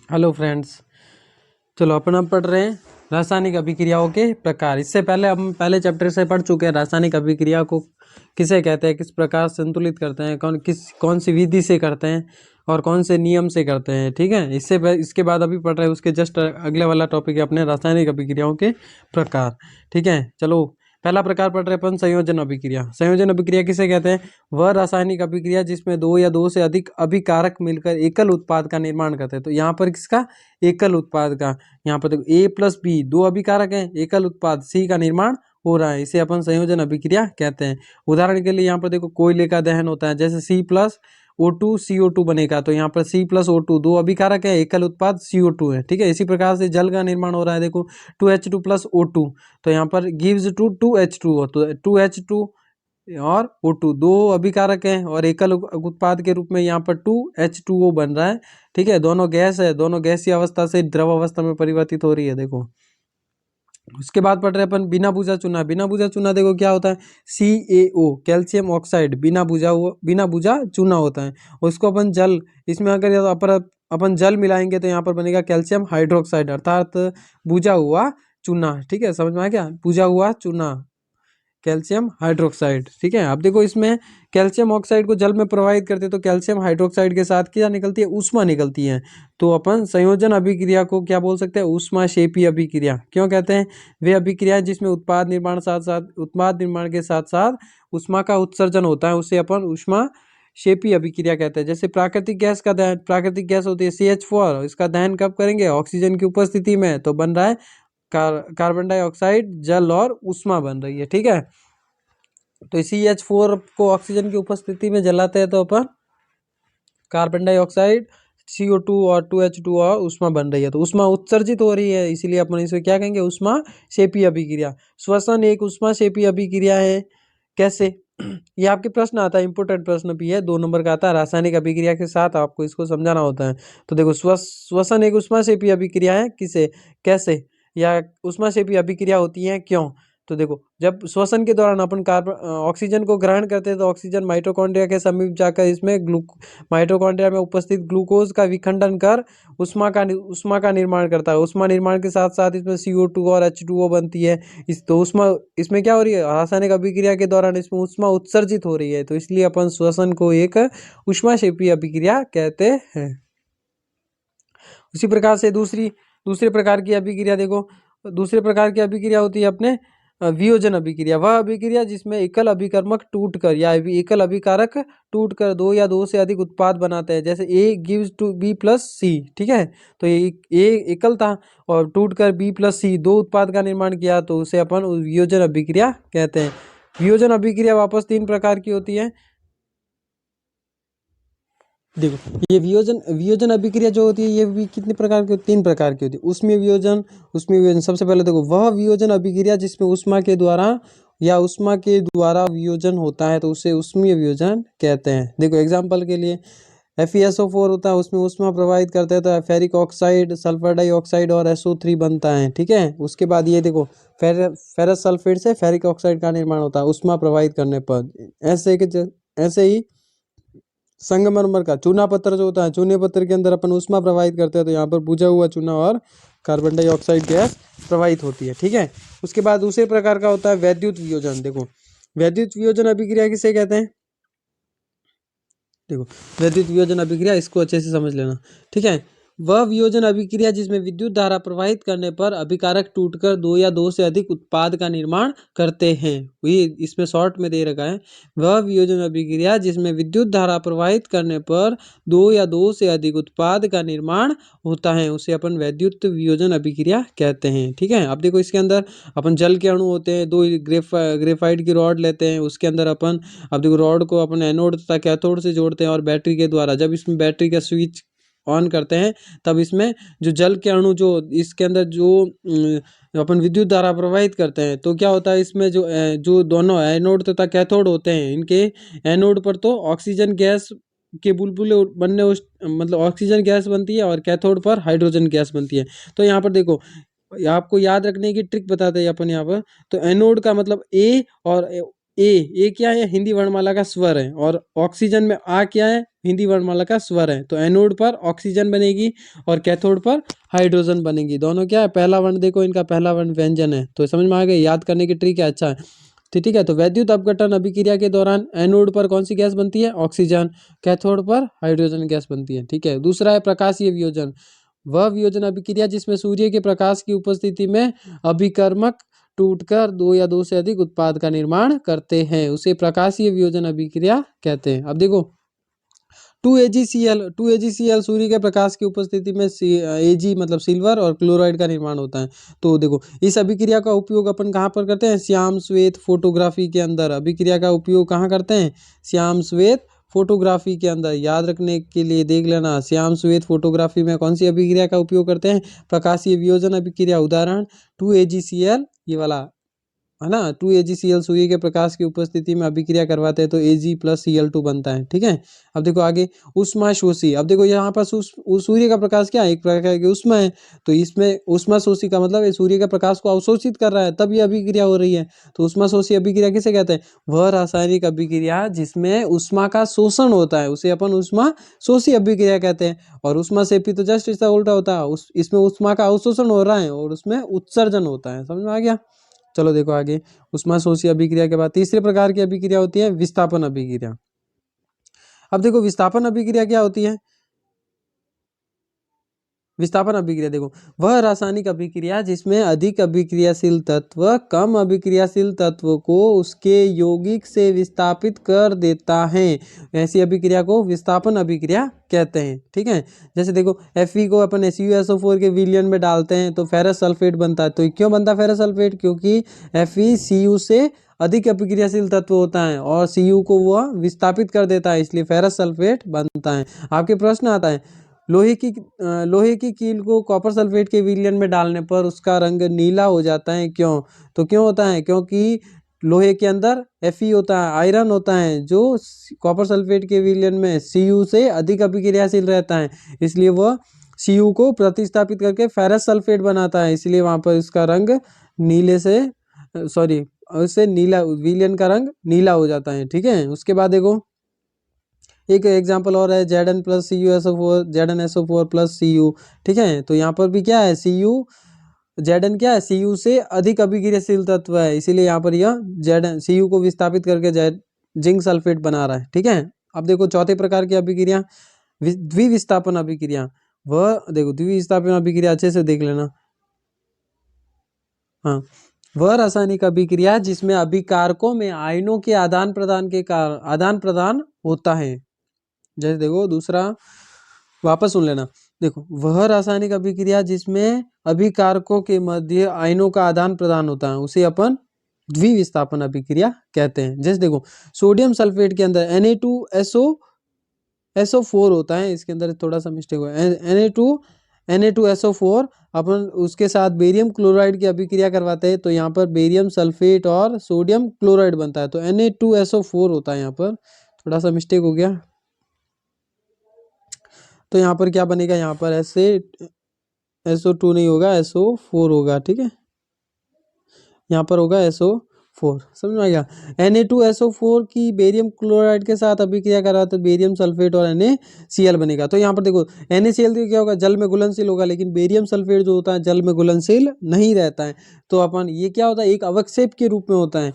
Hello friends, चलो अपन अब पढ़ रहे हैं रासायनिक अभिक्रियाओं के प्रकार। इससे पहले हम पहले चैप्टर से पढ़ चुके हैं रासायनिक अभिक्रिया को किसे कहते हैं, किस प्रकार संतुलित करते हैं, कौन सी विधि से करते हैं और कौन से नियम से करते हैं। ठीक है, इसके बाद अभी पढ़ रहे हैं उसके जस्ट अगले वाला टॉपिक है अपने रासायनिक अभिक्रियाओं के प्रकार। ठीक है, चलो पहला प्रकार पढ़ रहे हैं अपन संयोजन अभिक्रिया। संयोजन अभिक्रिया किसे कहते हैं? वह रासायनिक अभिक्रिया जिसमें दो या दो से अधिक अभिकारक मिलकर एकल उत्पाद का निर्माण करते हैं। तो यहाँ पर किसका? एकल उत्पाद का। यहाँ पर देखो A+B दो अभिकारक हैं, एकल उत्पाद C का निर्माण हो रहा है, इसे अपन संयोजन अभिक्रिया कहते हैं। उदाहरण के लिए यहाँ पर देखो कोयले का दहन होता है, जैसे C+O2 CO2 बनेगा, तो यहाँ पर C+O2 दो अभिकारक है, एकल उत्पाद CO2 है। ठीक है, इसी प्रकार से जल का निर्माण हो रहा है, देखो 2H2+O2, तो यहाँ पर गिव्स टू 2H2O, तो 2H2 और O2 दो अभिकारक हैं और एकल उत्पाद के रूप में यहाँ पर 2H2O बन रहा है। ठीक है, दोनों गैस है, दोनों गैसीय अवस्था से द्रव अवस्था में परिवर्तित हो रही है। देखो उसके बाद पढ़ रहे अपन बिना बुझा चूना। बिना बुझा चूना देखो क्या होता है? CaO कैल्शियम ऑक्साइड बिना बुझा चूना होता है। उसको अपन जल, इसमें अगर अपन जल मिलाएंगे तो यहाँ पर बनेगा कैल्शियम हाइड्रोक्साइड, अर्थात बुझा हुआ चूना। ठीक है, समझ में आ गया? बुझा हुआ चूना कैल्शियम हाइड्रोक्साइड। ठीक है, अब देखो इसमें कैल्शियम ऑक्साइड को जल में प्रवाहित करते तो कैल्शियम हाइड्रोक्साइड के साथ क्या निकलती है? ऊष्मा निकलती है। तो अपन संयोजन अभिक्रिया को क्या बोल सकते हैं? ऊष्माक्षेपी अभिक्रिया। क्यों कहते हैं? वे अभिक्रिया जिसमें उत्पाद निर्माण के साथ साथ ऊष्मा का उत्सर्जन होता है, उसे अपन ऊष्माक्षेपी अभिक्रिया कहते हैं। जैसे प्राकृतिक गैस का दहन, प्राकृतिक गैस होती है CH4, इसका दहन कब करेंगे? ऑक्सीजन की उपस्थिति में, तो बन रहा है कार्बन डाइऑक्साइड, जल और ऊष्मा बन रही है। ठीक है, तो CH4 को ऑक्सीजन की उपस्थिति में जलाते हैं तो अपन कार्बन डाइऑक्साइड, CO2 और 2H2 और ऊष्मा बन रही है, तो ऊष्मा उत्सर्जित हो रही है, इसीलिए अपन इसे क्या कहेंगे? ऊष्माक्षेपी अभिक्रिया। श्वसन एक ऊष्माक्षेपी अभिक्रिया है। कैसे? ये आपके प्रश्न आता है, इंपोर्टेंट प्रश्न भी है, 2 नंबर का आता है। रासायनिक अभिक्रिया के साथ आपको इसको समझाना होता है। तो देखो श्वसन एक ऊष्माक्षेपी अभिक्रिया है। किसे? कैसे? या ऊष्माक्षेपी अभिक्रिया होती है क्यों? तो देखो जब श्वसन के दौरान अपन ऑक्सीजन को ग्रहण करते हैं तो ऑक्सीजन माइटोकॉन्ड्रिया के समीप जाकर इसमें माइटोकॉन्ड्रिया में उपस्थित ग्लूकोज का विखंडन कर उष्मा का निर्माण करता है। उष्मा निर्माण के साथ साथ इसमें CO2 और H2O बनती है। तो उष्मा इसमें क्या हो रही है? रासायनिक अभिक्रिया के दौरान इसमें उष्मा उत्सर्जित हो रही है, तो इसलिए अपन श्वसन को एक ऊष्माक्षेपी अभिक्रिया कहते हैं। उसी प्रकार से दूसरे प्रकार की अभिक्रिया देखो, दूसरे प्रकार की अभिक्रिया होती है अपने वियोजन अभिक्रिया। वह अभिक्रिया जिसमें एकल अभिकर्मक टूटकर या एकल अभिकारक टूटकर दो या दो से अधिक उत्पाद बनाते हैं, जैसे A gives to B+C। ठीक है, तो ये A एकल था और टूटकर B+C दो उत्पाद का निर्माण किया, तो उसे अपन वियोजन अभिक्रिया कहते हैं। वियोजन अभिक्रिया वापस 3 प्रकार की होती है। देखो ये वियोजन अभिक्रिया जो होती है ये भी कितने प्रकार की? 3 प्रकार की होती है। उष्मीय वियोजन सबसे पहले देखो, वह वियोजन अभिक्रिया जिसमें उष्मा के द्वारा वियोजन होता है तो उसे उष्मीय वियोजन कहते हैं। देखो एग्जाम्पल के लिए FeSO4 होता है, उसमें उष्मा प्रवाहित करते हैं तो फेरिक ऑक्साइड, सल्फर डाइऑक्साइड और SO3 बनता है। ठीक है, उसके बाद ये देखो फेरस सल्फेट से फेरिक ऑक्साइड का निर्माण होता है उष्मा प्रवाहित करने पर। ऐसे ही संगमरमर का चूना पत्थर जो होता है, चूने पत्थर के अंदर अपन उष्मा प्रवाहित करते हैं तो यहाँ पर बुझा हुआ चूना और कार्बन डाइऑक्साइड गैस प्रवाहित होती है। ठीक है, उसके बाद दूसरे प्रकार का होता है वैद्युत वियोजन। देखो वैद्युत वियोजन अभिक्रिया किसे कहते हैं? देखो वैद्युत वियोजन अभिक्रिया, इसको अच्छे से समझ लेना। ठीक है, वह वियोजन अभिक्रिया जिसमें विद्युत धारा प्रवाहित करने पर अभिकारक टूटकर दो या दो से अधिक उत्पाद का निर्माण करते हैं। ये इसमें शॉर्ट में दे रखा है, वह वियोजन अभिक्रिया जिसमें विद्युत धारा प्रवाहित करने पर दो या दो से अधिक उत्पाद का निर्माण होता है, उसे अपन वैद्युत वियोजन अभिक्रिया कहते हैं। ठीक है, अब देखो इसके अंदर अपन जल के अणु होते हैं, दो ग्रेफाइट की रॉड लेते हैं, उसके अंदर अपन अब देखो रॉड को अपन एनोड तथा कैथोड से जोड़ते हैं और बैटरी के द्वारा जब इसमें बैटरी का स्विच ऑन करते हैं तब इसमें जो जल के अणु जो इसके अंदर जो अपन विद्युत धारा प्रवाहित करते हैं तो क्या होता है? इसमें जो दोनों एनोड तथा कैथोड होते हैं, इनके एनोड पर तो ऑक्सीजन गैस के बुलबुले बनने मतलब ऑक्सीजन गैस बनती है और कैथोड पर हाइड्रोजन गैस बनती है। तो यहाँ पर देखो आपको याद रखने की ट्रिक बताते हैं अपन यहाँ पर। तो एनोड का मतलब A और ए क्या है, हिंदी वर्णमाला का स्वर है, और ऑक्सीजन में आ क्या है, हिंदी वर्णमाला का स्वर है। तो एनोड पर ऑक्सीजन बनेगी और कैथोड पर हाइड्रोजन बनेगी। दोनों क्या है, पहला वर्ण देखो, इनका पहला वर्ण व्यंजन है। तो समझ में आ गया, याद करने की ट्रिक है। अच्छा है, तो ठीक है। तो वैद्युत अपघटन अभिक्रिया के दौरान एनोड पर कौन सी गैस बनती है, ऑक्सीजन, कैथोड पर हाइड्रोजन गैस बनती है। ठीक है। दूसरा है प्रकाशीय वियोजन। वह वियोजन अभिक्रिया जिसमें सूर्य के प्रकाश की उपस्थिति में अभिकर्मक टूटकर दो या दो से अधिक उत्पाद का निर्माण करते हैं, उसे प्रकाशीय वियोजन अभिक्रिया कहते हैं। अब देखो, 2AgCl सूर्य के प्रकाश की उपस्थिति में Ag मतलब सिल्वर और क्लोराइड का निर्माण होता है। तो देखो, इस अभिक्रिया का उपयोग अपन कहाँ पर करते हैं, श्याम श्वेत फोटोग्राफी के अंदर। अभिक्रिया का उपयोग कहाँ करते हैं, श्याम श्वेत फोटोग्राफी के अंदर। याद रखने के लिए देख लेना, श्याम श्वेत फोटोग्राफी में कौन सी अभिक्रिया का उपयोग करते हैं, प्रकाशीय वियोजन अभिक्रिया। उदाहरण 2AgCl, ये वाला है ना, 2AgCl सूर्य के प्रकाश की उपस्थिति में अभिक्रिया करवाते हैं तो Ag+Cl2 बनता है। ठीक है। अब देखो आगे, उष्माशोषी। अब देखो यहाँ पर सूर्य का प्रकाश क्या है, एक प्रकार की उष्मा है। तो इसमें उष्माशोषी का मतलब सूर्य के प्रकाश को अवशोषित कर रहा है, तब ये अभिक्रिया हो रही है। तो उष्माशोषी अभिक्रिया किसे कहते हैं, वह रासायनिक अभिक्रिया जिसमें उष्मा का शोषण होता है, उसे अपन उष्मा शोषी अभिक्रिया कहते हैं। और उष्मा सेपी तो जस्ट इसका उल्टा होता है, इसमें उष्मा का अवशोषण हो रहा है और उसमें उत्सर्जन होता है। समझ में आ गया। चलो देखो आगे, उष्माशोषी अभिक्रिया के बाद तीसरे प्रकार की अभिक्रिया होती है विस्थापन अभिक्रिया। अब देखो, विस्थापन अभिक्रिया क्या होती है, विस्थापन अभिक्रिया देखो, वह रासायनिक अभिक्रिया जिसमें अधिक अभिक्रियाशील तत्व कम अभिक्रियाशील तत्व को उसके यौगिक से विस्थापित कर देता है, ऐसी अभिक्रिया को विस्थापन अभिक्रिया कहते हैं। ठीक है। जैसे देखो, Fe को अपन SuSO4 के विलयन में डालते हैं तो फेरस सल्फेट बनता है। तो क्यों बनता है फेरस सल्फेट, क्योंकि Fe Cu से अधिक अभिक्रियाशील तत्व होता है और Cu को वह विस्थापित कर देता है, इसलिए फेरस सल्फेट बनता है। आपके प्रश्न आता है, लोहे की कील को कॉपर सल्फेट के विलयन में डालने पर उसका रंग नीला हो जाता है, क्यों। तो क्यों होता है, क्योंकि लोहे के अंदर Fe होता है, आयरन होता है, जो कॉपर सल्फेट के विलयन में Cu से अधिक अभिक्रियाशील रहता है, इसलिए वह Cu को प्रतिस्थापित करके फेरस सल्फेट बनाता है, इसलिए वहां पर इसका रंग नीले से सॉरी उससे नीला, विलयन का रंग नीला हो जाता है। ठीक है। उसके बाद देखो, एक एग्जांपल और है Zn+CuSO4, ZnSO4+Cu। ठीक है। तो यहाँ पर भी क्या है, Zn क्या है, Cu से अधिक अभिक्रियाशील तत्व है, इसीलिए यहाँ पर यह Cu को विस्थापित करके जिंक सल्फेट बना रहा है। ठीक है। अब देखो, चौथे प्रकार की अभिक्रिया द्विविस्थापन अभिक्रिया। वह देखो, द्विविस्थापन अभिक्रिया अच्छे से देख लेना। हाँ, वह रासायनिक अभिक्रिया जिसमें अभिकारकों में आयनों के आदान प्रदान के कारण आदान प्रदान होता है। जैसे देखो, दूसरा वापस सुन लेना। देखो, वह रासायनिक अभिक्रिया जिसमें अभिकारकों के मध्य आयनों का आदान प्रदान होता है, उसे अपन द्विविस्थापन अभिक्रिया कहते हैं। जैसे देखो, सोडियम सल्फेट के अंदर Na2SO4 होता है, इसके अंदर थोड़ा सा मिस्टेक हुआ है, Na2SO4 अपन उसके साथ बेरियम क्लोराइड की अभिक्रिया करवाते हैं, तो यहाँ पर बेरियम सल्फेट और सोडियम क्लोराइड बनता है, तो Na2SO4 होता है। यहाँ पर थोड़ा सा मिस्टेक हो गया, तो यहाँ पर क्या बनेगा, यहाँ पर SO2 नहीं होगा, SO4 होगा। ठीक है। यहाँ पर होगा SO4। समझ में आ गया। Na2SO4 की बेरियम क्लोराइड के साथ अभिक्रिया करा तो बेरियम सल्फेट और NaCl बनेगा। तो यहाँ पर देखो, NaCl क्या होगा, जल में घुलनशील होगा, लेकिन बेरियम सल्फेट जो होता है जल में घुलनशील नहीं रहता है। तो अपन ये क्या होता है, एक अवक्षेप के रूप में होता है।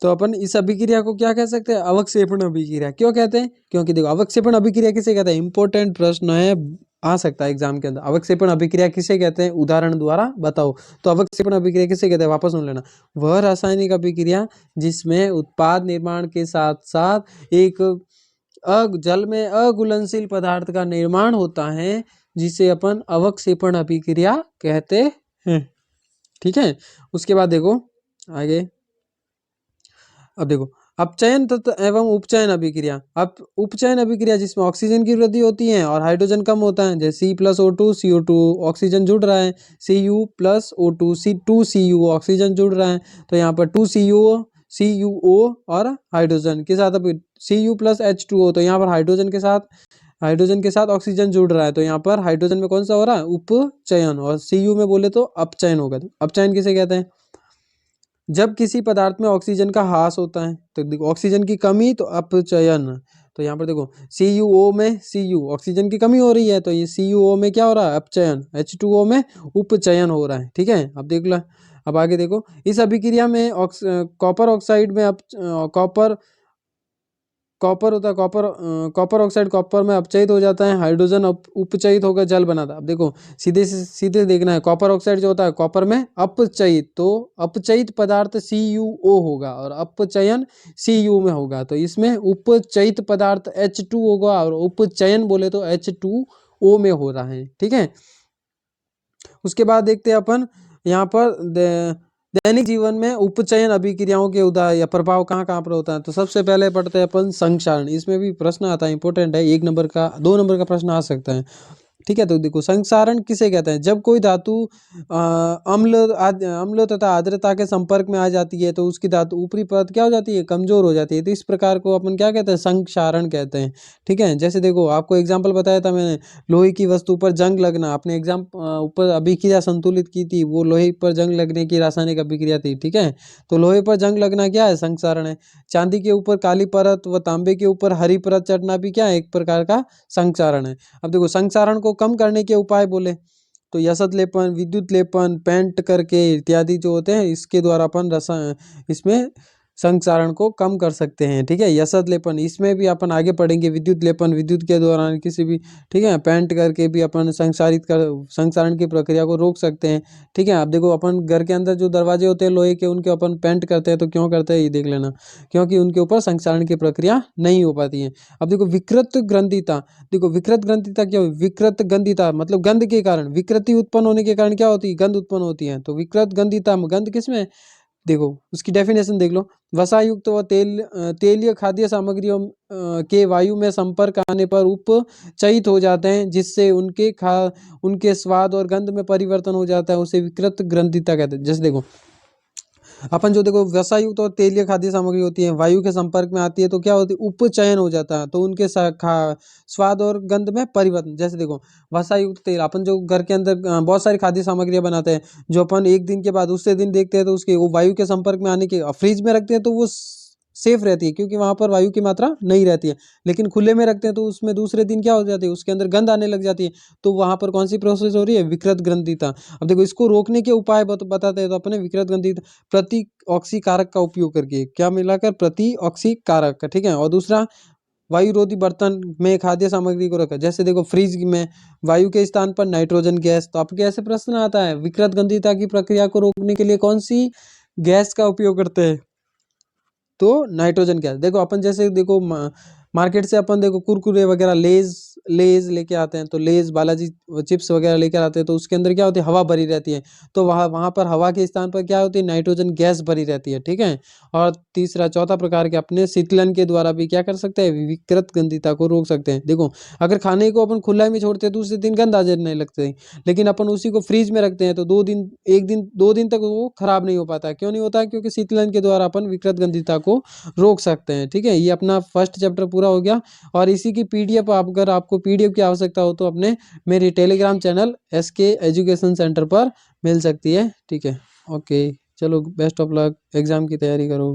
तो अपन इस अभिक्रिया को क्या कह सकते हैं, अवक्षेपण अभिक्रिया। क्यों कहते हैं, क्योंकि देखो, अवक्षेपण अभिक्रिया किसे कहते हैं, इंपॉर्टेंट प्रश्न है, आ सकता है एग्जाम के अंदर। अवक्षेपण अभिक्रिया किसे कहते हैं, उदाहरण द्वारा बताओ। तो अवक्षेपण अभिक्रिया किसे कहते हैं, वापस सुन लेना। वह रासायनिक अभिक्रिया जिसमें उत्पाद निर्माण के साथ साथ एक जल में अघुलनशील पदार्थ का निर्माण होता है, जिसे अपन अवक्षेपण अभिक्रिया कहते हैं। ठीक है। उसके बाद देखो आगे, अब देखो, अपचयन तत्व एवं उपचयन अभिक्रिया। अब उपचयन अभिक्रिया जिसमें ऑक्सीजन की वृद्धि होती है और हाइड्रोजन कम होता है, जैसे C+O2 CO2 ऑक्सीजन जुड़ रहा है, Cu+O2 2Cu ऑक्सीजन जुड़ रहा है, तो यहाँ पर 2CuO और हाइड्रोजन के साथ अब Cu+H2O, तो यहाँ पर हाइड्रोजन के साथ ऑक्सीजन जुड़ रहा है, तो यहाँ पर हाइड्रोजन में कौन सा हो रहा है, उपचयन, और Cu में बोले तो अपचयन होगा। तो अपचयन किसे कहते हैं, जब किसी पदार्थ में ऑक्सीजन का ह्रास होता है तो देखो ऑक्सीजन की कमी तो अपचयन। तो यहाँ पर देखो CuO में Cu ऑक्सीजन की कमी हो रही है तो ये CuO में क्या हो रहा है, अपचयन। H2O में उपचयन हो रहा है, ठीक है। अब देख लो, अब आगे देखो, इस अभिक्रिया में कॉपर ऑक्साइड में कॉपर कॉपर होता है, कॉपर ऑक्साइड कॉपर में अपचयित हो जाता है, हाइड्रोजन उपचयित होकर जल बनाता है। अब देखो सीधे सीधे देखना है, कॉपर ऑक्साइड जो होता है कॉपर में अपचयित, तो अपचयित पदार्थ CuO होगा और अपचयन Cu में होगा, तो इसमें उपचयित पदार्थ H2 होगा और उपचयन बोले तो H2O में हो रहा है, ठीक है। उसके बाद देखते हैं अपन यहाँ पर दैनिक जीवन में उपचयन अभिक्रियाओं के उदाहरण या प्रभाव कहाँ कहाँ पर होता है। तो सबसे पहले पढ़ते हैं अपन संक्षारण, इसमें भी प्रश्न आता है, इंपॉर्टेंट है, 1 नंबर का 2 नंबर का प्रश्न आ सकता है, ठीक है। तो देखो संक्षारण किसे कहते हैं, जब कोई धातु अम्ल तथा आर्द्रता के संपर्क में आ जाती है तो उसकी धातु ऊपरी परत क्या हो जाती है, कमजोर हो जाती है, तो इस प्रकार को अपन क्या कहते हैं, संक्षारण कहते हैं, ठीक है। जैसे देखो आपको एग्जाम्पल बताया था मैंने, लोहे की वस्तु पर जंग लगना, आपने एग्जाम ऊपर अभिक्रिया संतुलित की थी, वो लोहे पर जंग लगने की रासायनिक अभिक्रिया थी, ठीक है। तो लोहे पर जंग लगना क्या है, संक्षारण है। चांदी के ऊपर काली परत व तांबे के ऊपर हरी परत चढ़ना भी क्या है, एक प्रकार का संक्षारण है। अब देखो संक्षारण को कम करने के उपाय बोले तो यसत लेपन, विद्युत लेपन, पेंट करके इत्यादि जो होते हैं, इसके द्वारा अपन इसमें संक्षारण को कम कर सकते हैं, ठीक है। यसत लेपन, इसमें भी अपन आगे पढ़ेंगे, विद्युत लेपन, विद्युत के दौरान किसी भी, ठीक है, पेंट करके भी अपन संक्षारण की प्रक्रिया को रोक सकते हैं, ठीक है। अब देखो अपन घर के अंदर जो दरवाजे होते हैं लोहे के, उनके अपन पेंट करते हैं, तो क्यों करते हैं ये देख लेना, क्योंकि उनके ऊपर संक्षारण की प्रक्रिया नहीं हो पाती है। अब देखो विकृत ग्रंथिता, देखो विकृत ग्रंथिता क्या हो, विकृत गंधिता मतलब गंध के कारण, विकृति उत्पन्न होने के कारण क्या होती है, गंध उत्पन्न होती है। तो विकृत गंधिता, गंध किसमें, देखो उसकी डेफिनेशन देख लो, वसायुक्त व तेलीय खाद्य सामग्रियों के वायु में संपर्क आने पर उपचयित हो जाते हैं, जिससे उनके स्वाद और गंध में परिवर्तन हो जाता है, उसे विकृत ग्रंथिता कहते हैं। जैसे देखो अपन जो देखो वसायुक्त और तेलीय खाद्य सामग्री होती है, वायु के संपर्क में आती है तो क्या होती है, उपचयन हो जाता है, तो उनके स्वाद और गंध में परिवर्तन। जैसे देखो वसायुक्त तेल, अपन जो घर के अंदर बहुत सारी खाद्य सामग्रियां बनाते हैं, जो अपन एक दिन के बाद दूसरे दिन देखते हैं तो उसके वो वायु के संपर्क में आने के फ्रिज में रखते हैं तो वो सेफ रहती है, क्योंकि वहां पर वायु की मात्रा नहीं रहती है। लेकिन खुले में रखते हैं तो उसमें दूसरे दिन क्या हो जाती है, उसके अंदर गंध आने लग जाती है, तो वहां पर कौन सी प्रोसेस हो रही है, विकृत ग्रंथिता। अब देखो इसको रोकने के उपाय बताते हैं, तो अपने विकृत ग्रंथिता प्रति ऑक्सीकारक का उपयोग करके, क्या मिलाकर, प्रति ऑक्सीकारक, ठीक है। और दूसरा वायुरोधी बर्तन में खाद्य सामग्री को रखा, जैसे देखो फ्रिज में वायु के स्थान पर नाइट्रोजन गैस। तो आपके ऐसे प्रश्न आता है, विकृत गंधिता की प्रक्रिया को रोकने के लिए कौन सी गैस का उपयोग करते हैं, तो नाइट्रोजन गैस। देखो अपन जैसे देखो मार्केट से अपन देखो कुरकुरे वगैरह, लेज लेके आते हैं, तो लेज बालाजी चिप्स वगैरह लेकर आते हैं, तो उसके अंदर क्या होती है, हवा भरी रहती है, तो वहां पर हवा के स्थान पर क्या होती है, नाइट्रोजन गैस भरी रहती है, ठीक है। और तीसरा चौथा प्रकार के अपने शीतलन के द्वारा भी क्या कर सकते हैं, विकृत गंधिता को रोक सकते हैं। देखो अगर खाने को अपन खुला में छोड़ते हैं तो दूसरे दिन गंध आ जाने लगते हैं, लेकिन अपन उसी को फ्रीज में रखते हैं तो 2 दिन तक वो खराब नहीं हो पाता। क्यों नहीं होता, क्योंकि शीतलन के द्वारा अपन विकृत गंधिता को रोक सकते हैं, ठीक है। ये अपना फर्स्ट चैप्टर पूरा हो गया, और इसी की PDF अगर आपको PDF की आवश्यकता हो तो अपने मेरे Telegram channel SK education centre पर मिल सकती है, ठीक है। ओके, चलो बेस्ट ऑफ लक, एग्जाम की तैयारी करो।